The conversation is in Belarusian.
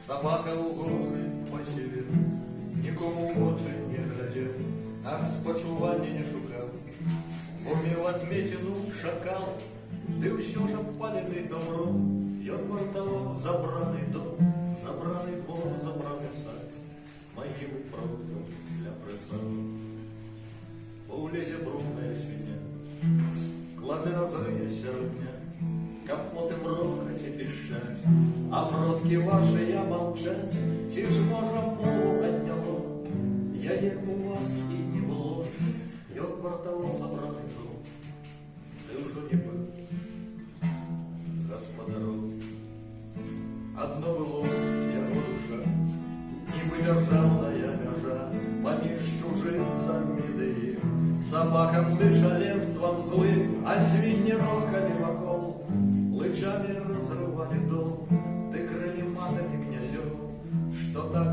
Собака у горы посівів, нікому в очі не глядів, а спочування не шукав, бо мів отметину шакал, ды ўсё ж обпаленный добром, ён вартаваў забраны дом, забраны двор, забраны сад, могилы продуктов для присад. У лезе брудная свинья, клады разрые сярудня, капоты мрохать и пищать, а продки ваши я молчать, ці ж можа мову адняло, яе у вас і не было, ён вартаваў забраны дом, ты ўжо не быў гаспадаром. Одно было яго душа, нібы дзяржаўная мяжа, паміж чужынцамі ды іх, собакам ды шаленствам злым, а свінні рохалі вакол, лычамі разрывали дом, ты крылі матамі князёў, што так